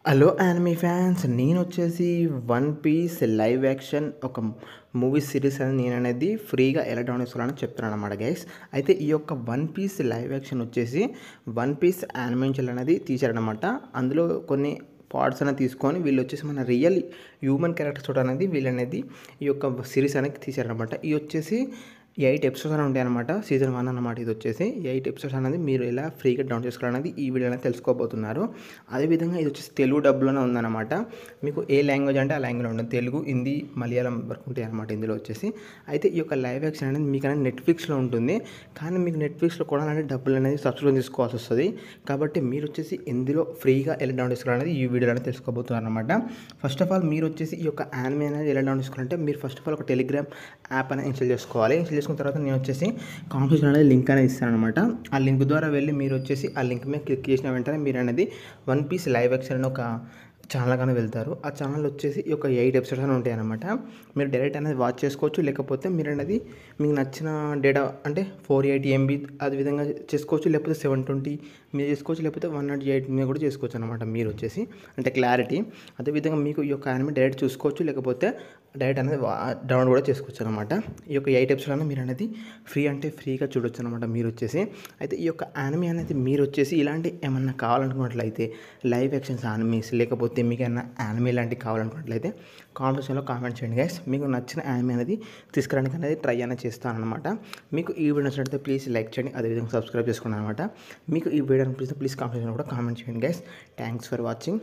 Hello anime fans, నేనొచ్చేసి 'one piece' live action ఒక movie series నేననేది ఫ్రీగా ఎలా డౌన్లోడ్ చేసుకోవాలని చెప్తున్నానన్నమాట గైస్. అయితే ఈ యొక్క 'వన్ పీస్' లైవ్ యాక్షన్ వచ్చేసి 'వన్ పీస్' యానిమేషన్ అనేది తీశారనమాట. అందులో కొన్ని పార్ట్స్ అనేది తీసుకొని వీళ్ళొచ్చేసి మన రియల్ హ్యూమన్ క్యారెక్టర్స్ తోటనేది వీళ్ళనేది ఈ యొక్క సిరీస్ అనేది తీశారనమాట. ఇది వచ్చేసి 8 ఎపిసోడ్స్ అనేవి ఉంటాయన్నమాట. సీజన్ 1 అన్నమాట. ఇది వచ్చేసి 8 ఎపిసోడ్స్ అనేది మీరు ఎలా ఫ్రీగా డౌన్లోడ్ చేసుకోవాలనేది ఈ వీడియో అనేది తెలుసుకోబోతున్నారు. అదేవిధంగా ఇది వచ్చేసి తెలుగు డబ్లోనే ఉందన్నమాట. మీకు ఏ లాంగ్వేజ్ అంటే ఆ లాంగ్వేజ్లో ఉంటుంది. తెలుగు, హిందీ, మలయాళం వరకు ఉంటాయి అన్నమాట ఇందులో వచ్చేసి. అయితే ఈ యొక్క లైవ్ యాక్షన్ అనేది మీకు అనేది నెట్ఫ్లిక్స్లో ఉంటుంది. కానీ మీకు నెట్ఫ్లిక్స్లో కొనాలంటే డబ్బులు అనేది సబ్స్క్రిప్షన్ తీసుకోవాల్సి వస్తుంది. కాబట్టి మీరు వచ్చేసి ఇందులో ఫ్రీగా ఎలా డౌన్లోడ్ చేసుకోవాలనేది ఈ వీడియోలో అనేది తెలుసుకోబోతున్నారు అనమాట. ఫస్ట్ ఆఫ్ ఆల్ మీరు వచ్చేసి ఈ యొక్క యానిమే అనేది ఎలా డౌన్లోడ్ చేసుకోవాలంటే మీరు ఫస్ట్ ఆఫ్ ఆల్ ఒక టెలిగ్రామ్ యాప్ అనేది ఇన్స్టాల్ చేసుకోవాలి. ఇన్స్టాల్ చేసుకున్న తర్వాత నేను వచ్చేసి కాంపిటీషన్ అనేది లింక్ అనేది ఇస్తాను అనమాట. ఆ లింక్ ద్వారా వెళ్ళి మీరు వచ్చేసి ఆ లింక్ మీద క్లిక్ చేసిన వెంటనే మీరు అనేది 'వన్ పీస్' లైవ్ యాక్షన్ అని ఒక ఛానల్ కానీ వెళ్తారు. ఆ ఛానల్ వచ్చేసి ఈ యొక్క 8 ఎపిసోడ్స్ అని ఉంటాయి అనమాట. మీరు డైరెక్ట్ అనేది వాచ్ చేసుకోవచ్చు. లేకపోతే మీరు అనేది మీకు నచ్చిన డేటా అంటే 480 MB అది విధంగా చేసుకోవచ్చు. లేకపోతే 720 మీరు చేసుకోవచ్చు. లేకపోతే 128 మీద కూడా చేసుకోవచ్చు అనమాట. మీరు వచ్చేసి అంటే క్లారిటీ. అదేవిధంగా మీకు ఈ యొక్క యానిమే డైరెక్ట్ చూసుకోవచ్చు. లేకపోతే డైరెక్ట్ అనేది డౌన్లోడ్ కూడా చేసుకోవచ్చు అనమాట. ఈ యొక్క 8 ఎపిసోడ్ అనేది మీరు అనేది ఫ్రీ అంటే ఫ్రీగా చూడొచ్చు అనమాట మీరు వచ్చేసి. అయితే ఈ యొక్క యానిమే అనేది మీరు వచ్చేసి ఇలాంటి ఏమన్నా కావాలనుకున్నట్లయితే లైవ్ యాక్షన్స్ యానిమేస్ లేకపోతే మీకు ఏమైనా యానిమే లాంటివి కావాలనుకున్నట్లయితే కామెంట్ సెక్షన్లో కామెంట్ చేయండి గైస్. మీకు నచ్చిన యానిమే అనేది తీసుకురావడానికి అనేది ట్రై అనేది చేస్తాను అనమాట. మీకు ఈ వీడియో నచ్చినట్లయితే ప్లీజ్ లైక్ చేయండి. అదేవిధంగా సబ్స్క్రైబ్ చేసుకోండి అనమాట. మీకు ఈ వీడియో అనిపిస్తే ప్లీజ్ కామెంట్ సెక్షన్లో కూడా కామెంట్ చేయండి గైస్. Thanks for watching.